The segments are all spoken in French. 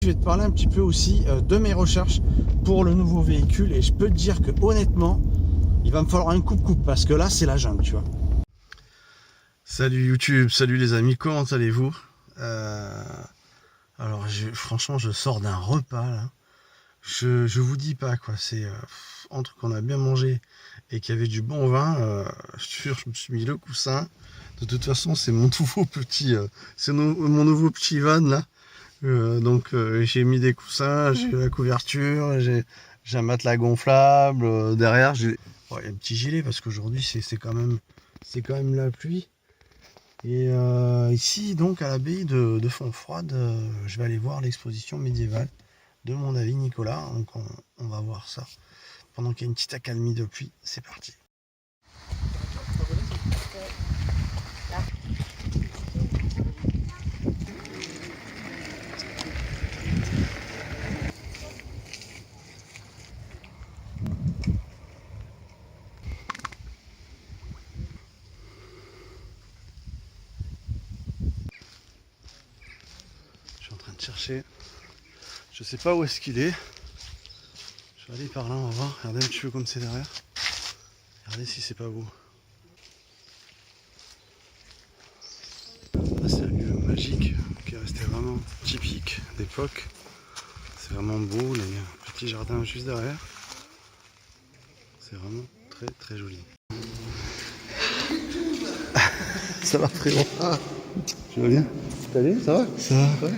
je vais te parler un petit peu aussi de mes recherches pour le nouveau véhicule. Et je peux te dire que honnêtement, il va me falloir un coupe-coupe parce que là, c'est la jungle, tu vois. Salut YouTube, salut les amis, comment allez-vous? Alors, franchement, je sors d'un repas là. Je vous dis pas quoi, c'est entre qu'on a bien mangé et qu'il y avait du bon vin, je me suis mis le coussin. De toute façon, c'est mon nouveau petit, mon nouveau petit van là. Donc j'ai mis des coussins, j'ai la couverture, j'ai un matelas gonflable. Derrière, j'ai un petit gilet parce qu'aujourd'hui c'est quand même la pluie. Et ici donc à l'abbaye de Fontfroide, je vais aller voir l'exposition médiévale de mon ami Nicolas. Donc on va voir ça pendant qu'il y a une petite accalmie de pluie. C'est parti. Je suis en train de chercher. Je sais pas où est-ce qu'il est. Je vais aller par là, on va voir. Regardez un petit peu comme c'est derrière. Regardez si c'est pas beau. Ah, c'est un lieu magique qui est resté vraiment typique d'époque. C'est vraiment beau, il y a un petit jardin juste derrière. C'est vraiment très très joli. Ça va frérot? Ah, tu vas bien? T'as bien? Ça va? Ça va? Ouais.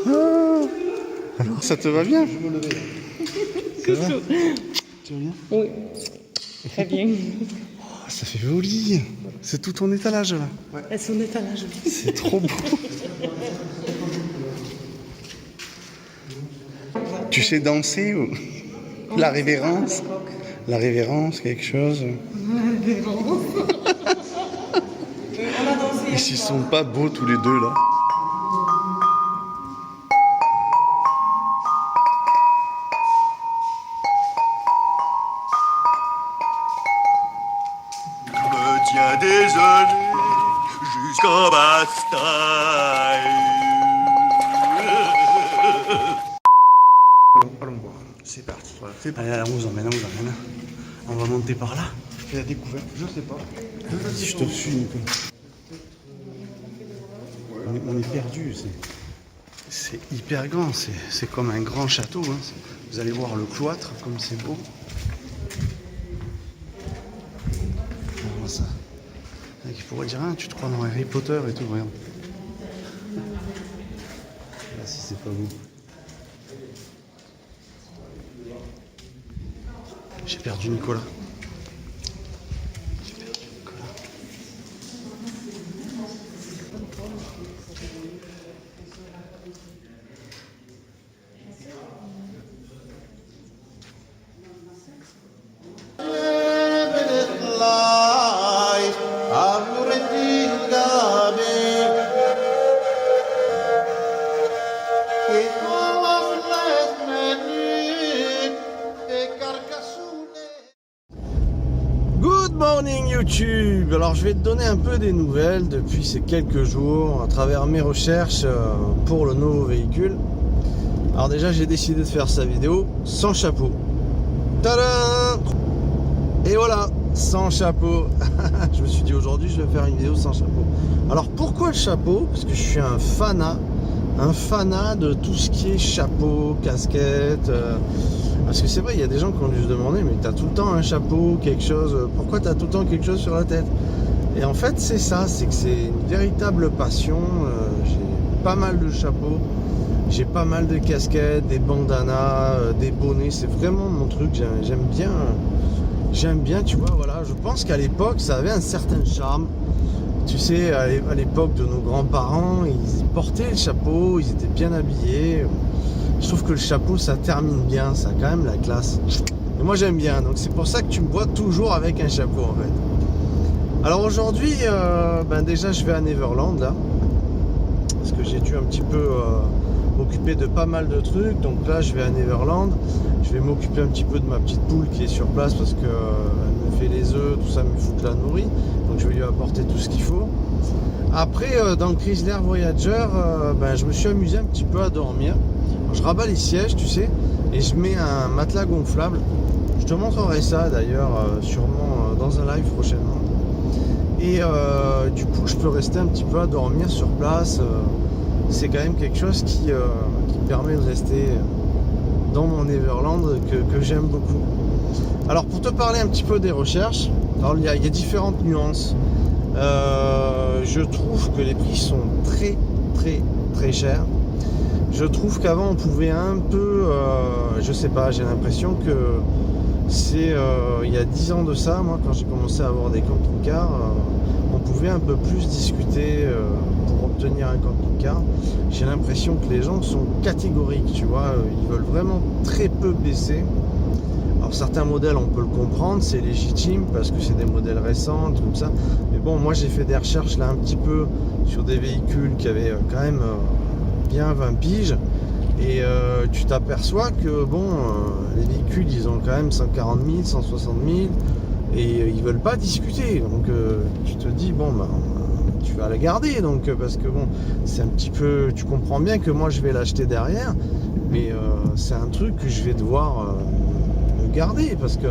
Ah, alors ça te va bien? Je me levais. Ça va? Tu vas bien? Oui, très bien. Oh, ça fait joli. C'est tout ton étalage là. Ouais. Elles sont étalage. C'est trop beau. Tu sais danser ou la révérence? La révérence, quelque chose? La révérence. On a dansé. Ils s'y sont pas beaux tous les deux là. Tiens désolé jusqu'à Bastagne. Allons voir, c'est parti. Voilà, allez, on vous emmène. On va monter par là. Tu as découvert? Je sais pas. Si je te suis, Nico. On est perdu, c'est hyper grand, c'est comme un grand château. Hein. Vous allez voir le cloître, comme c'est beau. On voit ça. Il pourrait dire, hein, tu te crois dans Harry Potter et tout, regarde. Là, si c'est pas beau. J'ai perdu Nicolas. Good morning YouTube. Alors je vais te donner un peu des nouvelles depuis ces quelques jours à travers mes recherches pour le nouveau véhicule. Alors déjà j'ai décidé de faire sa vidéo sans chapeau. Tadam! Et voilà, sans chapeau. Je me suis dit aujourd'hui je vais faire une vidéo sans chapeau. Alors pourquoi le chapeau? Parce que je suis un fanat de tout ce qui est chapeau, casquette. Parce que c'est vrai, il y a des gens qui ont dû se demander, mais t'as tout le temps un chapeau, quelque chose, pourquoi t'as tout le temps quelque chose sur la tête? Et en fait c'est ça, c'est que c'est une véritable passion. J'ai pas mal de chapeaux, j'ai pas mal de casquettes, des bandanas, des bonnets, c'est vraiment mon truc, j'aime bien, tu vois, voilà. Je pense qu'à l'époque ça avait un certain charme. Tu sais, à l'époque de nos grands-parents, ils portaient le chapeau, ils étaient bien habillés. Je trouve que le chapeau, ça termine bien, ça a quand même la classe. Et moi, j'aime bien, donc c'est pour ça que tu me vois toujours avec un chapeau, en fait. Alors aujourd'hui, déjà, je vais à Neverland, là. Parce que j'ai dû un petit peu m'occuper de pas mal de trucs. Donc là, je vais à Neverland. Je vais m'occuper un petit peu de ma petite poule qui est sur place parce que elle me fait les œufs, tout ça, me fout de la nourrice. Donc je vais lui apporter tout ce qu'il faut. Après, dans le Chrysler Voyager, je me suis amusé un petit peu à dormir. Alors, je rabats les sièges, tu sais, et je mets un matelas gonflable. Je te montrerai ça d'ailleurs sûrement dans un live prochainement. Et du coup, je peux rester un petit peu à dormir sur place. C'est quand même quelque chose qui permet de rester dans mon Neverland que j'aime beaucoup. Alors, pour te parler un petit peu des recherches, alors il y a différentes nuances. Je trouve que les prix sont très très très chers. Je trouve qu'avant on pouvait un peu, je sais pas, j'ai l'impression que c'est il y a 10 ans de ça, moi quand j'ai commencé à avoir des camping-cars, on pouvait un peu plus discuter pour obtenir un camping-car. J'ai l'impression que les gens sont catégoriques, tu vois, ils veulent vraiment très peu baisser. Alors certains modèles on peut le comprendre, c'est légitime parce que c'est des modèles récents comme ça, mais bon, moi j'ai fait des recherches là un petit peu sur des véhicules qui avaient quand même bien 20 piges, et tu t'aperçois que bon, les véhicules ils ont quand même 140 000, 160 000 et ils veulent pas discuter, donc tu te dis bon bah tu vas la garder, donc parce que bon, c'est un petit peu, tu comprends bien que moi je vais l'acheter derrière, mais c'est un truc que je vais devoir garder, parce que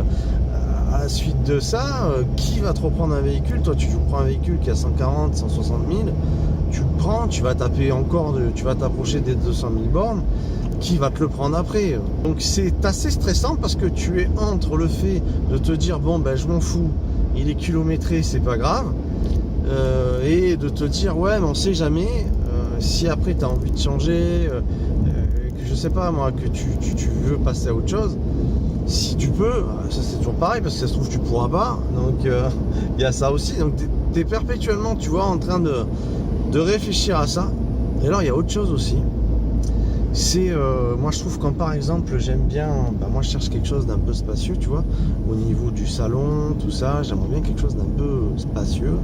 à la suite de ça, qui va te reprendre un véhicule? Toi tu prends un véhicule qui a 140, 160 000, tu le prends, tu vas taper encore, tu vas t'approcher des 200 000 bornes, qui va te le prendre après? Donc c'est assez stressant, parce que tu es entre le fait de te dire bon ben je m'en fous, il est kilométré, c'est pas grave, et de te dire ouais mais on sait jamais, si après tu as envie de changer, que je sais pas moi, que tu veux passer à autre chose, si tu peux, ça c'est toujours pareil, parce que ça se trouve tu pourras pas, donc il y a ça aussi, donc tu es perpétuellement, tu vois, en train de réfléchir à ça. Et alors il y a autre chose aussi, c'est moi je trouve, quand par exemple j'aime bien, moi je cherche quelque chose d'un peu spacieux, tu vois, au niveau du salon, tout ça, j'aimerais bien quelque chose d'un peu spacieux,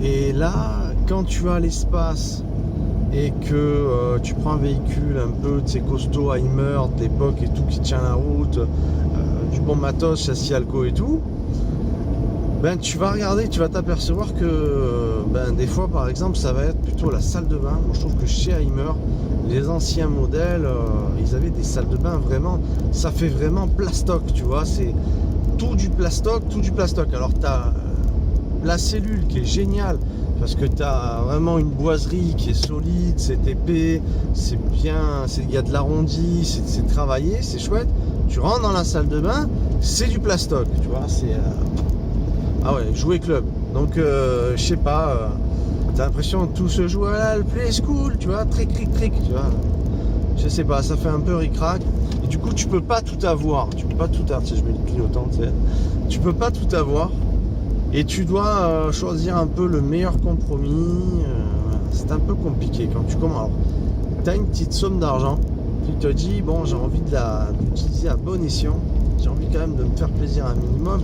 et là quand tu as l'espace et que tu prends un véhicule un peu, tu sais, costaud, Heimer de l'époque et tout, qui tient la route, du bon matos, châssis Alco et tout, ben tu vas regarder, tu vas t'apercevoir que des fois par exemple ça va être plutôt la salle de bain. Moi je trouve que chez Heimer, les anciens modèles, ils avaient des salles de bain vraiment, ça fait vraiment plastoc, tu vois, c'est tout du plastoc. Alors tu as la cellule qui est géniale, parce que tu as vraiment une boiserie qui est solide, c'est épais, c'est bien, il y a de l'arrondi, c'est travaillé, c'est chouette. Tu rentres dans la salle de bain, c'est du plastoc, tu vois, c'est ah ouais, jouer club. Donc je sais pas, t'as l'impression que tout se joue à là, le play school, tu vois, trick, tu vois. Je sais pas, ça fait un peu ric-rac. Et du coup tu peux pas tout avoir, tu peux pas tout avoir, tu sais, je mets le clignotant, tu sais. Tu peux pas tout avoir. Et tu dois choisir un peu le meilleur compromis. C'est un peu compliqué quand tu commences. Alors, tu as une petite somme d'argent, tu te dis bon, j'ai envie de l'utiliser à bon escient, j'ai envie quand même de me faire plaisir un minimum.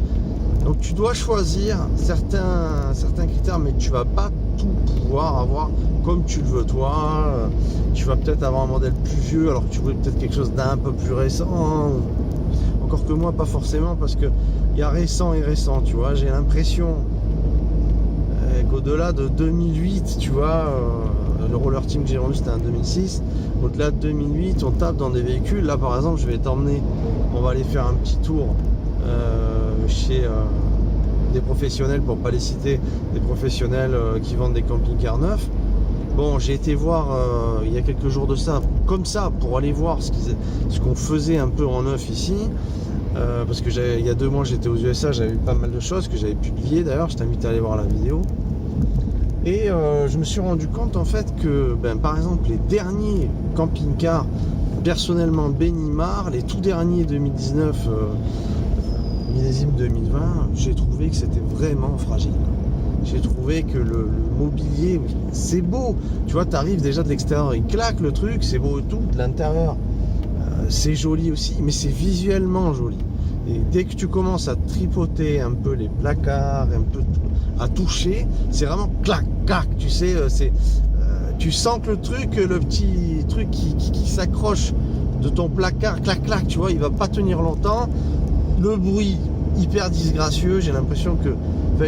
Donc tu dois choisir certains critères, mais tu vas pas tout pouvoir avoir comme tu le veux toi. Tu vas peut-être avoir un modèle plus vieux alors que tu voulais peut-être quelque chose d'un peu plus récent. Encore que moi pas forcément, parce que il y a récent et récent, tu vois. J'ai l'impression qu'au-delà de 2008, tu vois, le roller team que j'ai vendu c'était un 2006, au-delà de 2008 on tape dans des véhicules. Là par exemple je vais t'emmener, on va aller faire un petit tour chez des professionnels, pour pas les citer, des professionnels qui vendent des camping-cars neufs. Bon, j'ai été voir il y a quelques jours de ça, comme ça, pour aller voir ce qu'on faisait un peu en neuf ici, parce que il y a 2 mois j'étais aux USA, j'avais vu pas mal de choses que j'avais publiées d'ailleurs, je t'invite à aller voir la vidéo. Et je me suis rendu compte en fait que, par exemple, les derniers camping-cars, personnellement Benimar, les tout derniers 2019, millésime 2020, j'ai trouvé que c'était vraiment fragile. J'ai trouvé que le mobilier, c'est beau, tu vois, tu arrives déjà de l'extérieur, il claque le truc, c'est beau et tout, de l'intérieur, c'est joli aussi, mais c'est visuellement joli. Et dès que tu commences à tripoter un peu les placards, un peu à toucher, c'est vraiment clac, clac, tu sais, tu sens que le petit truc qui s'accroche de ton placard, clac, clac, tu vois, il va pas tenir longtemps. Le bruit hyper disgracieux, j'ai l'impression que,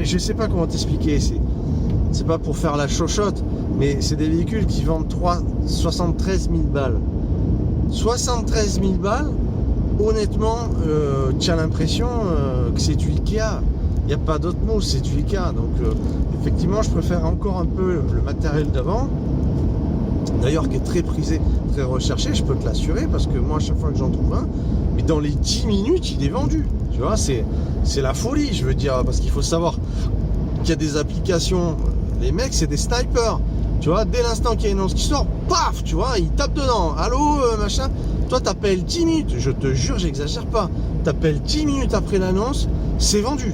je sais pas comment t'expliquer, c'est pas pour faire la chochotte, mais c'est des véhicules qui vendent 73 000 balles. 73 000 balles, honnêtement, tu as l'impression que c'est du Ikea. Il n'y a pas d'autre mot, c'est du Ikea. Donc, effectivement, je préfère encore un peu le matériel d'avant. D'ailleurs, qui est très prisé, très recherché, je peux te l'assurer, parce que moi, à chaque fois que j'en trouve un, mais dans les 10 minutes, il est vendu. Tu vois, c'est la folie, je veux dire, parce qu'il faut savoir qu'il y a des applications, les mecs, c'est des snipers. Tu vois, dès l'instant qu'il y a une annonce qui sort, paf, tu vois, ils tapent dedans. Allô, machin. Toi, t'appelles 10 minutes, je te jure, j'exagère pas. T'appelles 10 minutes après l'annonce, c'est vendu.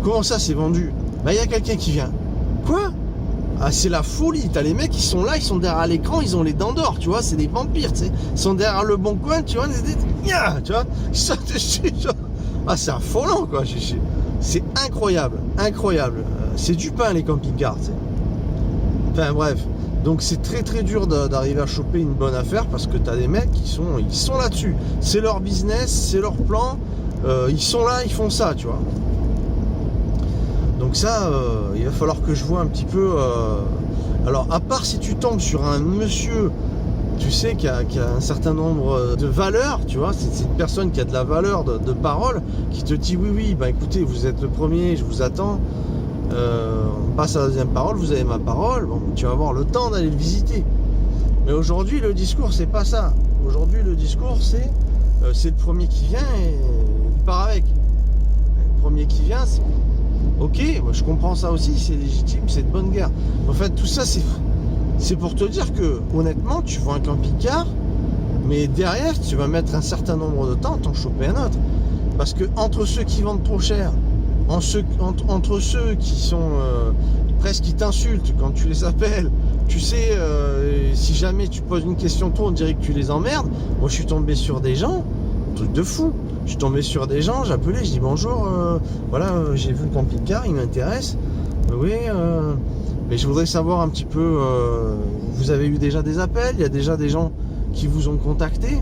Comment ça, c'est vendu? Bah, il y a quelqu'un qui vient. Quoi? Ah, c'est la folie. T'as les mecs qui sont là, ils sont derrière l'écran, ils ont les dents d'or, tu vois, c'est des vampires, tu sais. Ils sont derrière le bon coin, tu vois, tu vois. Ça, ah, c'est affolant, quoi. C'est incroyable, incroyable. C'est du pain, les camping-cars, tu sais. Enfin, bref. Donc, c'est très, très dur d'arriver à choper une bonne affaire parce que t'as des mecs qui sont là-dessus. C'est leur business, c'est leur plan. Ils sont là, ils font ça, tu vois. Donc ça, il va falloir que je vois un petit peu... Alors, à part si tu tombes sur un monsieur, tu sais, qui a un certain nombre de valeurs, tu vois, c'est une personne qui a de la valeur de parole, qui te dit, oui, bah écoutez, vous êtes le premier, je vous attends, on passe à la deuxième parole, vous avez ma parole, bon, tu vas avoir le temps d'aller le visiter. Mais aujourd'hui, le discours, c'est pas ça. Aujourd'hui, le discours, c'est le premier qui vient et il part avec. Le premier qui vient, c'est... Ok, moi je comprends ça aussi, c'est légitime, c'est de bonne guerre. En fait, tout ça, c'est pour te dire que, honnêtement, tu vois un camping-car, mais derrière, tu vas mettre un certain nombre de temps à t'en choper un autre. Parce que entre ceux qui vendent trop cher, entre ceux qui sont presque qui t'insultent quand tu les appelles, tu sais, si jamais tu poses une question trop, on dirait que tu les emmerdes. Moi, je suis tombé sur des gens, truc de fou. Je suis tombé sur des gens, j'appelais, je dis bonjour, voilà, j'ai vu le camping-car, il m'intéresse. Oui, mais je voudrais savoir un petit peu, vous avez eu déjà des appels, il y a déjà des gens qui vous ont contacté.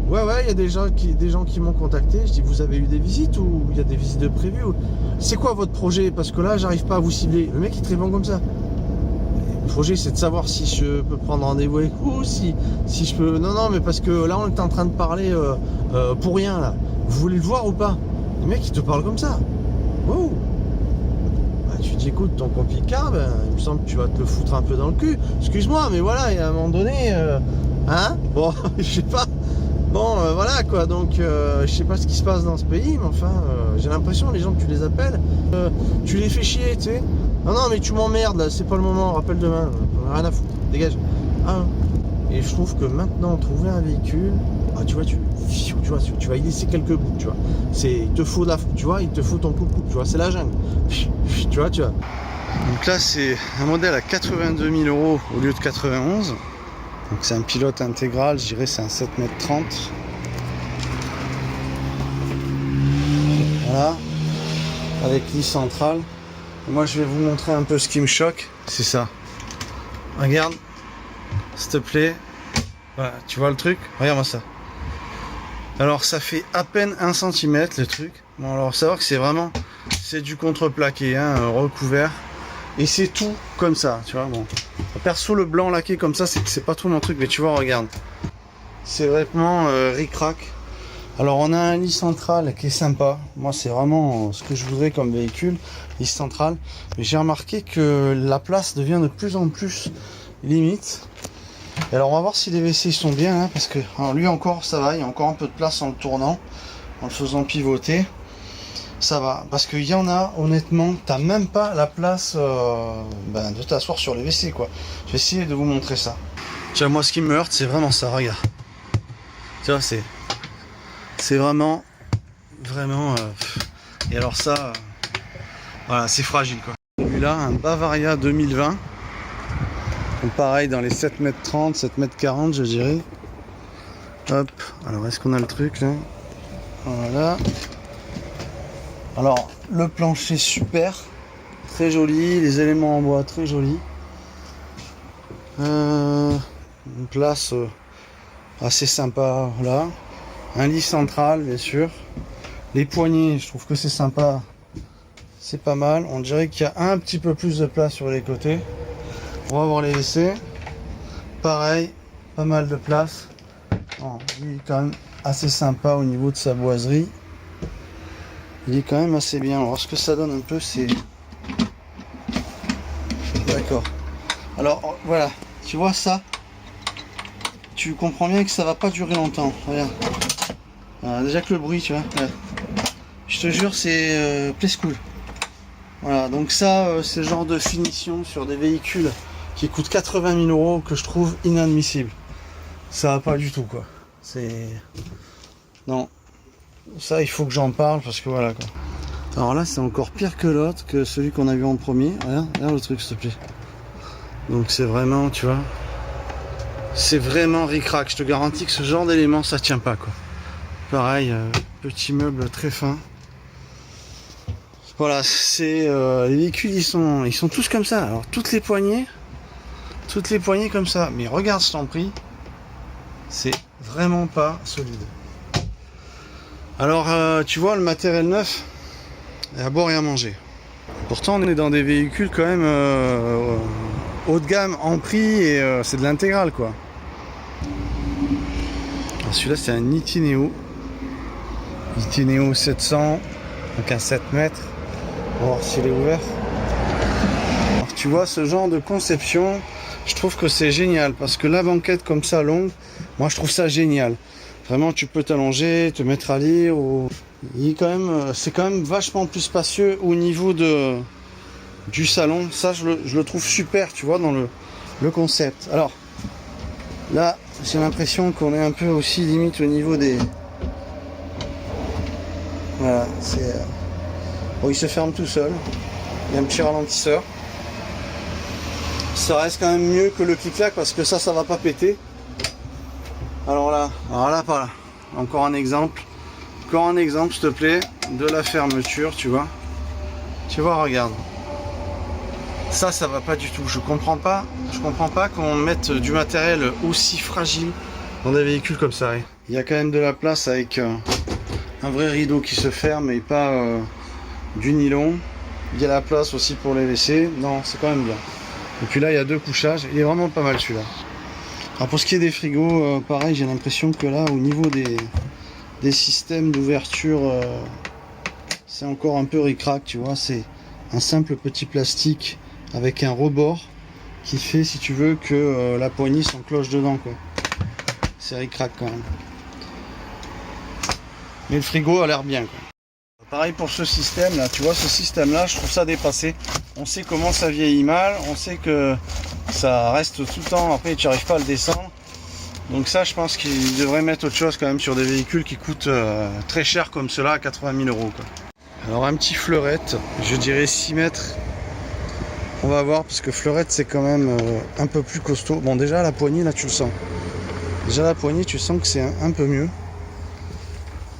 Ouais, il y a des gens qui m'ont contacté. Je dis, vous avez eu des visites ou il y a des visites de prévues? C'est quoi votre projet? Parce que là, j'arrive pas à vous cibler. Le mec, il te répond comme ça. Le projet, c'est de savoir si je peux prendre rendez-vous avec vous, si je peux... Non, mais parce que là, on est en train de parler pour rien, là. Vous voulez le voir ou pas? Le mec, il te parle comme ça. Wow. Bah, tu dis, écoute, ton camping-car, ben, il me semble que tu vas te le foutre un peu dans le cul. Excuse-moi, mais voilà, et à un moment donné... hein? Bon, je sais pas. Bon, voilà, quoi. Donc, je sais pas ce qui se passe dans ce pays, mais enfin, j'ai l'impression, les gens que tu les appelles, tu les fais chier, tu sais. Non, mais tu m'emmerdes là, c'est pas le moment, rappelle demain, rien à foutre, dégage. Ah, et je trouve que maintenant, trouver un véhicule, ah, tu vois, tu vas y laisser quelques bouts, tu vois. Il te faut tu vois, il te faut ton coucou, tu vois, c'est la jungle. Tu vois. Donc là, c'est un modèle à 82 000 € au lieu de 91. Donc c'est un pilote intégral, je dirais c'est un 7,30 m. Voilà, avec lit central. Et moi, je vais vous montrer un peu ce qui me choque, c'est ça. Regarde, s'il te plaît. Voilà, tu vois le truc? Regarde-moi ça. Alors, ça fait à peine 1 cm le truc. Bon, alors, savoir que c'est du contreplaqué, hein, recouvert. Et c'est tout comme ça, tu vois. Bon, perso, le blanc laqué comme ça, c'est pas trop mon truc, mais tu vois, regarde. C'est vraiment ric-rac. Alors on a un lit central qui est sympa. Moi c'est vraiment ce que je voudrais comme véhicule, lit central. Mais j'ai remarqué que la place devient de plus en plus limite. Et alors on va voir si les WC sont bien, hein, parce que alors, lui encore ça va, il y a encore un peu de place en le tournant, en le faisant pivoter. Ça va, parce qu'il y en a, honnêtement, t'as même pas la place de t'asseoir sur les WC, quoi. Je vais essayer de vous montrer ça. Tiens, moi ce qui me heurte, c'est vraiment ça, regarde. Tu vois, c'est vraiment et alors ça voilà, c'est fragile, quoi. Celui-là, un Bavaria 2020. Donc pareil dans les 7,30 m, 7,40 m, je dirais. Hop, alors est-ce qu'on a le truc là? Voilà. Alors le plancher super, très joli, les éléments en bois très jolis. Une place assez sympa là. Un lit central, bien sûr. Les poignées, je trouve que c'est sympa. C'est pas mal. On dirait qu'il y a un petit peu plus de place sur les côtés. On va voir les WC. Pareil, pas mal de place. Bon, il est quand même assez sympa au niveau de sa boiserie. Il est quand même assez bien. Alors ce que ça donne un peu, c'est... D'accord. Alors voilà, tu vois ça, tu comprends bien que ça va pas durer longtemps. Regarde. Voilà, déjà que le bruit, tu vois. Regarde. Je te jure, c'est play school. Voilà, donc ça, c'est le genre de finition sur des véhicules qui coûtent 80 000 € que je trouve inadmissible. Ça va pas du tout, quoi. C'est... Non. Ça, il faut que j'en parle parce que voilà, quoi. Alors là, c'est encore pire que l'autre, que celui qu'on a vu en premier. Regarde le truc, s'il te plaît. Donc c'est vraiment, tu vois, c'est vraiment ric-rac. Je te garantis que ce genre d'élément, ça tient pas, quoi. Pareil, petit meuble très fin. Voilà, c'est les véhicules, ils sont tous comme ça. Alors toutes les poignées comme ça. Mais regarde ce prix, c'est vraiment pas solide. Alors tu vois, le matériel neuf, il y a à boire et à manger. Pourtant, on est dans des véhicules quand même haut de gamme en prix et c'est de l'intégrale, quoi. Celui-là, c'est un Itineo. Itineo 700, donc un 7 mètres. On va voir s'il est ouvert. Alors, tu vois, ce genre de conception, je trouve que c'est génial parce que la banquette comme ça longue, moi je trouve ça génial. Vraiment, tu peux t'allonger, te mettre à lire. C'est quand même vachement plus spacieux au niveau du salon. Ça, je le trouve super, tu vois, dans le concept. Alors, là, j'ai l'impression qu'on est un peu aussi limite au niveau des... Voilà, c'est... Bon, il se ferme tout seul. Il y a un petit ralentisseur. Ça reste quand même mieux que le clic-clac parce que ça va pas péter. Alors là, par là. Encore un exemple. Encore un exemple, s'il te plaît, de la fermeture, tu vois. Tu vois, regarde. Ça va pas du tout. Je comprends pas qu'on mette du matériel aussi fragile dans des véhicules comme ça. Il y a quand même de la place avec un vrai rideau qui se ferme et pas du nylon. Il y a la place aussi pour les WC. Non, c'est quand même bien. Et puis là, il y a 2 couchages. Il est vraiment pas mal celui-là. Alors pour ce qui est des frigos, pareil, j'ai l'impression que là, au niveau des systèmes d'ouverture, c'est encore un peu ric-rac, tu vois. C'est un simple petit plastique avec un rebord qui fait, si tu veux, que la poignée s'encloche dedans, quoi. C'est ric-rac quand même. Mais le frigo a l'air bien, quoi. Pareil pour ce système là, tu vois, ce système là, je trouve ça dépassé. On sait comment ça vieillit mal, on sait que ça reste tout le temps, après tu n'arrives pas à le descendre. Donc ça, je pense qu'ils devraient mettre autre chose quand même sur des véhicules qui coûtent très cher comme cela, à 80 000 €, quoi. Alors un petit fleurette, je dirais 6 mètres. On va voir, parce que fleurette c'est quand même un peu plus costaud. Bon, déjà la poignée là, tu le sens. Déjà la poignée, tu sens que c'est un peu mieux.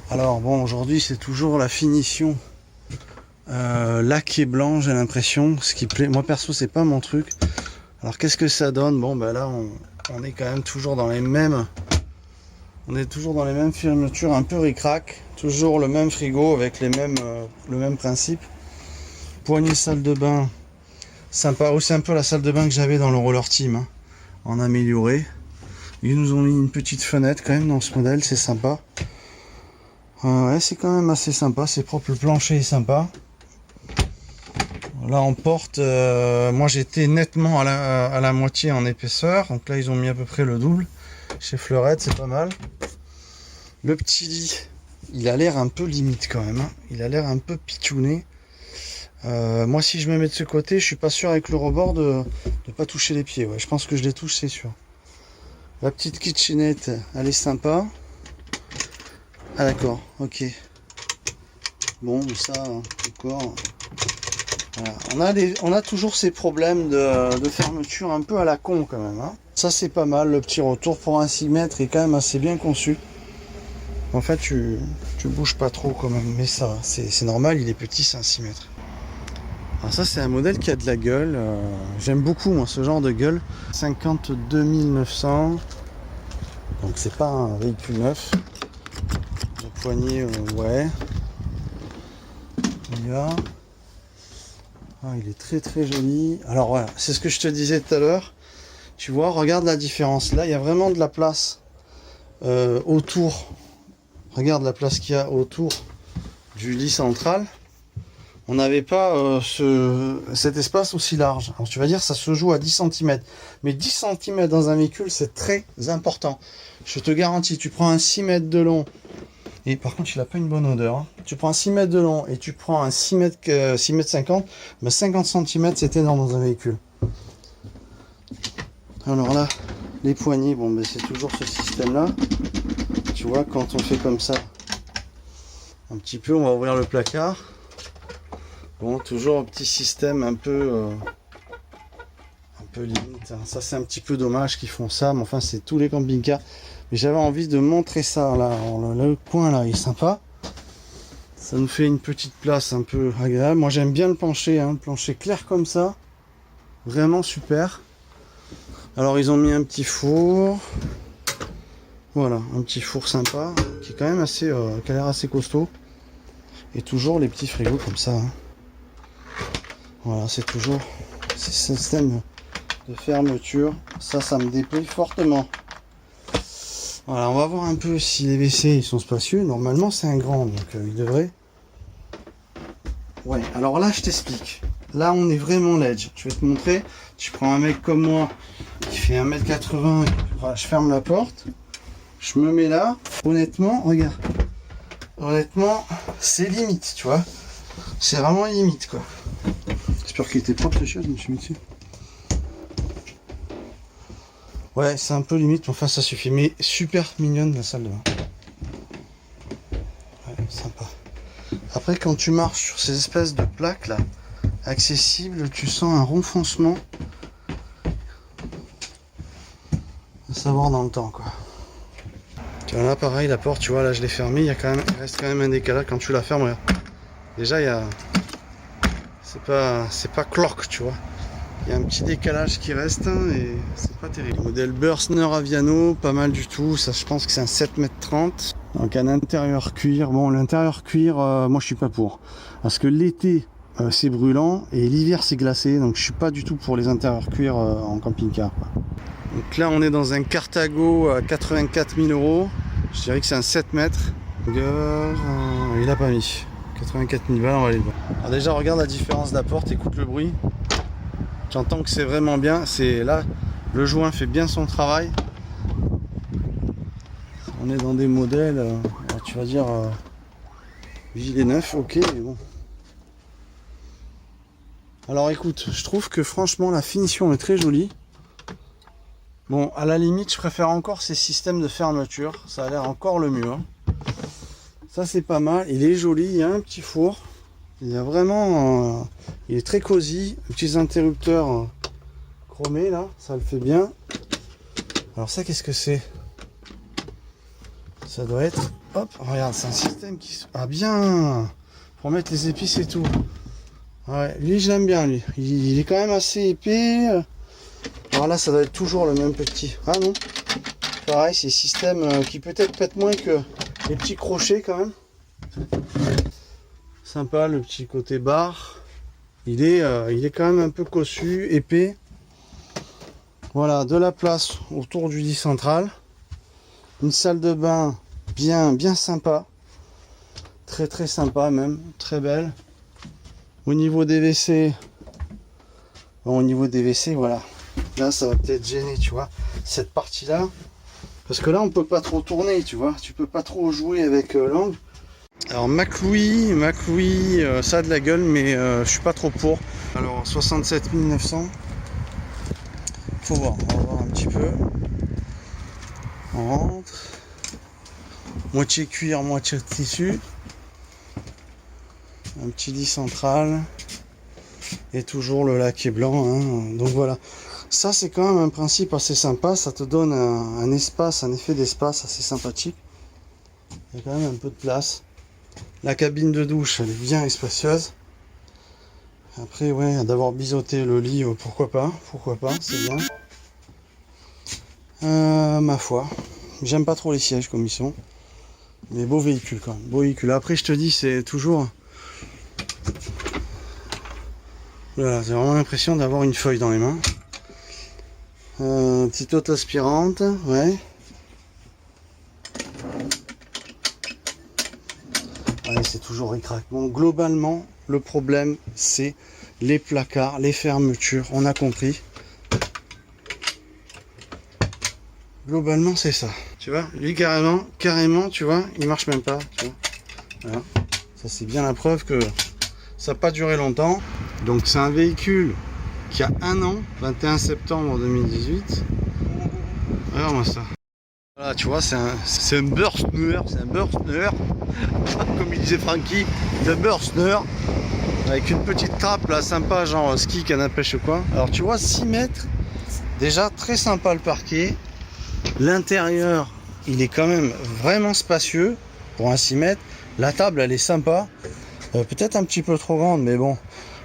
Alors bon, aujourd'hui c'est toujours la finition laqué blanc, j'ai l'impression, ce qui plaît. Moi perso, c'est pas mon truc. Alors qu'est-ce que ça donne? Bon, ben là on est quand même toujours dans les mêmes, fermetures un peu ric-rac, toujours le même frigo avec le même principe. Poignée salle de bain, sympa, aussi un peu la salle de bain que j'avais dans le Roller Team, hein, en amélioré. Ils nous ont mis une petite fenêtre quand même dans ce modèle, c'est sympa. Ouais, c'est quand même assez sympa, c'est propre, le plancher est sympa. Là en porte, moi j'étais nettement à la moitié en épaisseur, donc là ils ont mis à peu près le double. Chez Fleurette, c'est pas mal. Le petit lit, il a l'air un peu limite quand même, hein. Il a l'air un peu pitchouné. Moi si je me mets de ce côté, je suis pas sûr avec le rebord de pas toucher les pieds. Ouais, je pense que je les touche, c'est sûr. La petite kitchenette, elle est sympa. Ah d'accord, ok. Bon, ça, d'accord. Voilà. On a toujours ces problèmes de fermeture un peu à la con quand même, hein. Ça c'est pas mal, le petit retour pour un 6 mètres est quand même assez bien conçu. En fait, tu bouges pas trop quand même, mais ça, c'est normal, il est petit, c'est un 6 mètres. Alors ça c'est un modèle qui a de la gueule, j'aime beaucoup moi ce genre de gueule. 52 900, donc c'est pas un véhicule neuf. La poignée, ouais. Il y a... Ah, il est très très joli. Alors voilà, c'est ce que je te disais tout à l'heure. Tu vois, regarde la différence. Là, il y a vraiment de la place autour. Regarde la place qu'il y a autour du lit central. On n'avait pas cet espace aussi large. Alors tu vas dire ça se joue à 10 cm. Mais 10 cm dans un véhicule, c'est très important. Je te garantis, tu prends un 6 mètres de long. Et par contre, il n'a pas une bonne odeur. Hein. Tu prends un 6 mètres de long et tu prends un 6 mètres 50, ben 50 cm, c'est énorme dans un véhicule. Alors là, les poignées, bon, ben c'est toujours ce système-là. Tu vois, quand on fait comme ça, un petit peu, on va ouvrir le placard. Bon, toujours un petit système un peu limite. Hein. Ça, c'est un petit peu dommage qu'ils font ça, mais enfin, c'est tous les camping-cars. Mais j'avais envie de montrer ça. Là, le coin là, il est sympa. Ça nous fait une petite place un peu agréable. Moi, j'aime bien le plancher, hein, le plancher clair comme ça. Vraiment super. Alors, ils ont mis un petit four. Voilà, un petit four sympa, qui est quand même assez, qui a l'air assez costaud. Et toujours les petits frigos comme ça. Hein. Voilà, c'est toujours ce système de fermeture. Ça me déplaît fortement. Voilà, on va voir un peu si les WC ils sont spacieux. Normalement, c'est un grand, donc il devrait. Ouais, alors là, je t'explique. Là, on est vraiment ledge. Je vais te montrer. Tu prends un mec comme moi qui fait 1m80. Voilà, je ferme la porte. Je me mets là, honnêtement, regarde. Honnêtement, c'est limite, tu vois. C'est vraiment limite, quoi. J'espère qu'il était propre, ce chien, je me suis mis dessus. Ouais, c'est un peu limite, mais enfin, ça suffit. Mais super mignonne, la salle de bain. Ouais, sympa. Après, quand tu marches sur ces espèces de plaques, là, accessibles, tu sens un renfoncement. À savoir dans le temps, quoi. Là pareil, la porte, tu vois, là je l'ai fermée, il reste quand même un décalage quand tu la fermes. Regarde. Déjà il y a, c'est pas cloque, tu vois. Il y a un petit décalage qui reste et c'est pas terrible. Le modèle Bürstner Aviano, pas mal du tout. Ça, je pense que c'est un 7,30 m. Donc un intérieur cuir. Bon, l'intérieur cuir, moi je suis pas pour, parce que l'été c'est brûlant et l'hiver c'est glacé. Donc je suis pas du tout pour les intérieurs cuir en camping-car. Donc là on est dans un Cartago à 84 000 €. Je dirais que c'est un 7 mètres. Il a pas mis 84 000 balles, on va aller le voir. Alors déjà regarde la différence de la porte, écoute le bruit. J'entends que c'est vraiment bien. C'est là, le joint fait bien son travail. On est dans des modèles, tu vas dire gilet neuf, ok, mais bon. Alors écoute, je trouve que franchement la finition est très jolie. Bon, à la limite, je préfère encore ces systèmes de fermeture. Ça a l'air encore le mieux. Hein. Ça, c'est pas mal. Il est joli. Il y a un petit four. Il y a vraiment... il est très cosy. Petits interrupteurs chromés, là. Ça le fait bien. Alors ça, qu'est-ce que c'est? Ça doit être... Hop, regarde, c'est un système qui... Ah, bien! Pour mettre les épices et tout. Ouais, lui, je l'aime bien, lui. Il est quand même assez épais. Alors là, ça doit être toujours le même petit. Ah non. Pareil, c'est système qui peut-être pète moins que les petits crochets quand même. Sympa, le petit côté barre. Il est quand même un peu cossu, épais. Voilà, de la place autour du lit central. Une salle de bain bien sympa. Très très sympa même, très belle. Au niveau des WC, bon, voilà. Là, ça va peut-être gêner, tu vois, cette partie-là. Parce que là, on peut pas trop tourner, tu vois. Tu peux pas trop jouer avec l'angle. Alors, McLouis, ça a de la gueule, mais je suis pas trop pour. Alors, 67 900. Faut voir, on va voir un petit peu. On rentre. Moitié cuir, moitié tissu. Un petit lit central. Et toujours le laqué blanc. Hein. Donc voilà. Ça, c'est quand même un principe assez sympa. Ça te donne un espace, un effet d'espace assez sympathique. Il y a quand même un peu de place. La cabine de douche, elle est bien spacieuse. Après, ouais, d'avoir biseauté le lit, pourquoi pas, c'est bien. Ma foi, j'aime pas trop les sièges comme ils sont. Mais beau véhicule quand même, beau véhicule. Après, je te dis, c'est toujours... Voilà, j'ai vraiment l'impression d'avoir une feuille dans les mains. Petite auto aspirante, ouais. Ouais, c'est toujours ric-rac. Bon, globalement, le problème, c'est les placards, les fermetures. On a compris. Globalement, c'est ça. Tu vois, lui, carrément, tu vois, il marche même pas. Tu vois. Voilà. Ça, c'est bien la preuve que ça n'a pas duré longtemps. Donc, c'est un véhicule qui a 1 an, 21 septembre 2018. Regarde-moi ça. Voilà, tu vois, c'est un Bürstner, comme il disait Francky, le Bürstner, avec une petite trappe là, sympa, genre ski, canne à pêche quoi. Alors tu vois, 6 mètres, déjà très sympa le parquet. L'intérieur, il est quand même vraiment spacieux pour un 6 mètres. La table, elle est sympa, peut-être un petit peu trop grande, mais bon,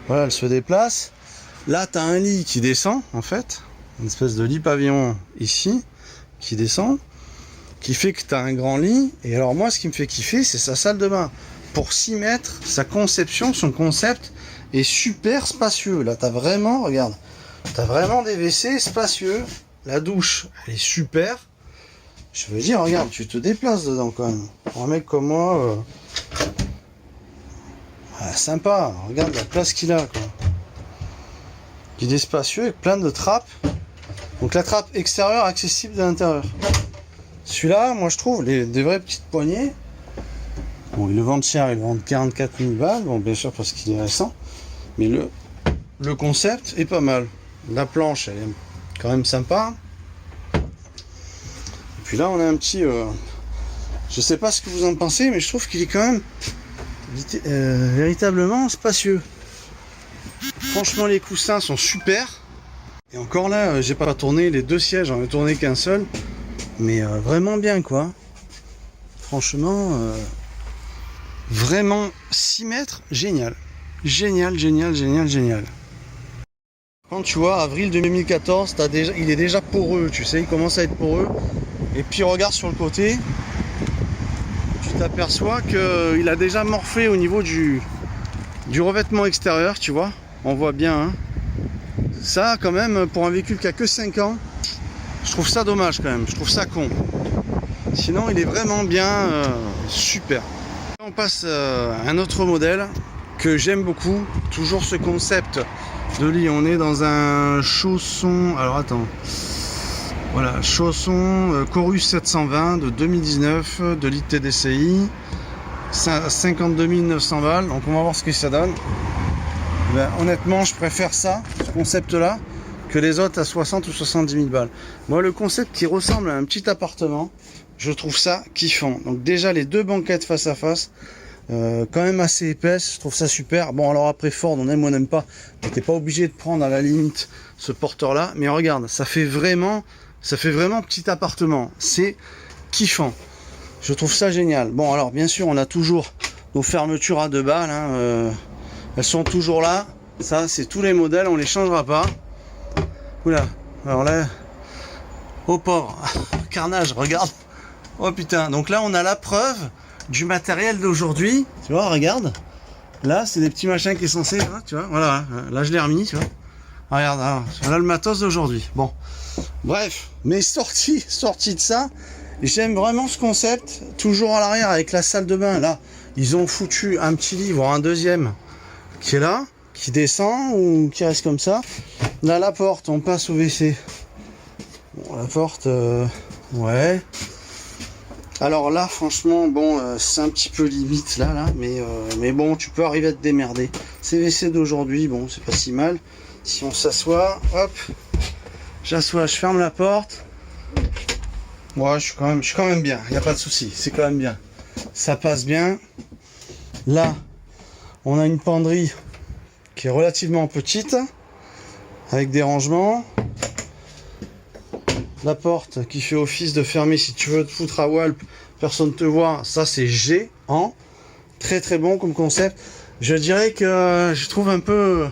voilà, elle se déplace. Là, tu as un lit qui descend, en fait, une espèce de lit pavillon ici, qui descend, qui fait que tu as un grand lit. Et alors moi, ce qui me fait kiffer, c'est sa salle de bain. Pour 6 mètres, sa conception, son concept est super spacieux. Là, tu as vraiment, regarde, tu as vraiment des WC spacieux. La douche, elle est super. Je veux dire, regarde, tu te déplaces dedans quand même. Pour un mec comme moi, sympa. Regarde la place qu'il a, quoi. Il est spacieux avec plein de trappes. Donc la trappe extérieure accessible de l'intérieur. Celui-là, moi je trouve, des vraies petites poignées. Bon, ils le vendent cher, ils le vendent 44 000 balles. Bon, bien sûr, parce qu'il est récent. Mais le concept est pas mal. La planche, elle est quand même sympa. Et puis là, on a un petit... je sais pas ce que vous en pensez, mais je trouve qu'il est quand même véritablement spacieux. Franchement, les coussins sont super. Et encore là, j'ai pas tourné les 2 sièges, j'en ai tourné qu'un seul. Mais vraiment bien, quoi. Franchement, vraiment 6 mètres, génial. Génial. Quand tu vois, avril 2014, il est déjà poreux, tu sais, il commence à être poreux. Et puis regarde sur le côté, tu t'aperçois qu'il a déjà morflé au niveau du revêtement extérieur, tu vois. On voit bien, hein. Ça, quand même, pour un véhicule qui a que 5 ans, je trouve ça dommage quand même, je trouve ça con. Sinon, il est vraiment bien, super. On passe à un autre modèle que j'aime beaucoup, toujours ce concept de lit. On est dans un chausson, alors attends, voilà, chausson Chorus 720 de 2019, de lit TDCI, 52 900 balles, donc on va voir ce que ça donne. Ben, honnêtement, je préfère ça, ce concept-là, que les autres à 60 ou 70 000 balles. Moi, le concept qui ressemble à un petit appartement, je trouve ça kiffant. Donc déjà, les 2 banquettes face à face, quand même assez épaisses, je trouve ça super. Bon, alors après Ford, on aime ou on n'aime pas, t'es pas obligé de prendre à la limite ce porteur-là. Mais regarde, ça fait vraiment petit appartement. C'est kiffant. Je trouve ça génial. Bon, alors bien sûr, on a toujours nos fermetures à 2 balles, hein, elles sont toujours là. Ça, c'est tous les modèles, on les changera pas. Oula, alors là, oh pauvre, carnage, regarde. Oh putain, donc là on a la preuve du matériel d'aujourd'hui. Tu vois, regarde. Là, c'est des petits machins qui sont censés, hein, tu vois, voilà, là je l'ai remis, tu vois. Regarde, alors, voilà le matos d'aujourd'hui. Bon, bref, mais sorti de ça, j'aime vraiment ce concept. Toujours à l'arrière avec la salle de bain, là, ils ont foutu un petit lit, voire un deuxième, qui est là, qui descend ou qui reste comme ça. Là, la porte, on passe au WC. Bon, la porte, ouais. Alors là, franchement, bon, c'est un petit peu limite là, mais bon, tu peux arriver à te démerder. C'est WC d'aujourd'hui, bon, c'est pas si mal. Si on s'assoit, hop, j'assois, je ferme la porte. Ouais, je suis quand même bien, il n'y a pas de souci, c'est quand même bien. Ça passe bien. Là, on a une penderie qui est relativement petite, avec des rangements. La porte qui fait office de fermer si tu veux te foutre à Walp, personne te voit, ça c'est géant. Très très bon comme concept. Je dirais que je trouve un peu,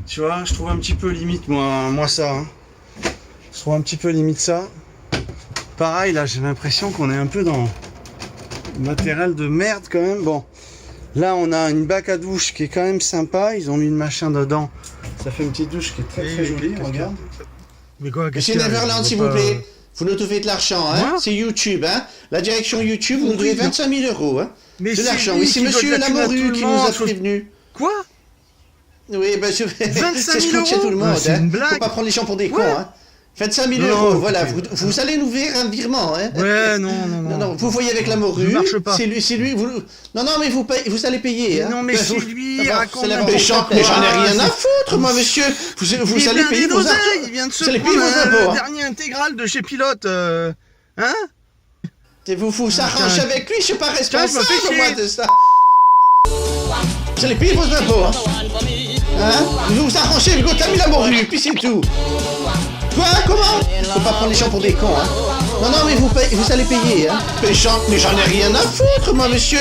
tu vois, je trouve un petit peu limite moi ça. Hein. Je trouve un petit peu limite ça. Pareil là, j'ai l'impression qu'on est un peu dans matériel de merde quand même. Bon, là on a une bac à douche qui est quand même sympa. Ils ont mis une machin dedans. Ça fait une petite douche qui est très très jolie. Regarde. Mais quoi, Monsieur Neverland, s'il vous plaît. Vous nous devez de l'argent, hein. Moi C'est YouTube, hein. La direction YouTube, vous nous devez Oui, non. 25 000 euros, hein. Mais De c'est l'argent. lui Oui, c'est qui doit monsieur de la thune à tout Lamoureux le qui nous monde, a faut- prévenus. Quoi? Oui, ben je 25 000 c'est à tout le euros monde, C'est hein. une blague. Faut pas prendre les gens pour des Ouais. cons, hein. 25 000 Non, euros, voilà. écoutez. Vous allez nous faire un virement, hein. Ouais, non. Non, vous voyez avec la morue. Ça marche pas. C'est lui, vous... Non, mais vous allez payer, hein. Non, mais Ben, c'est vous- lui, D'abord, raconte c'est la n'importe méchante, quoi. mais j'en ai rien à C'est- foutre, moi, monsieur. Vous Il allez est blindé payer vos d'oseille, argent. il vient de se Vous allez prendre payer vos impôts, le hein. dernier intégral de chez Pilote. Hein? Et vous s'arrangez Tiens. avec lui, je suis pas Tiens, je me responsable, fais moi, chier. de ça. Vous allez payer vos impôts, hein. Hein? Vous vous arrangez avec votre ami la morue, puis c'est tout. Quoi? Comment? Faut pas prendre les gens pour des cons, hein. Non, mais vous allez payer, hein. Mais j'en ai rien à foutre, moi, monsieur.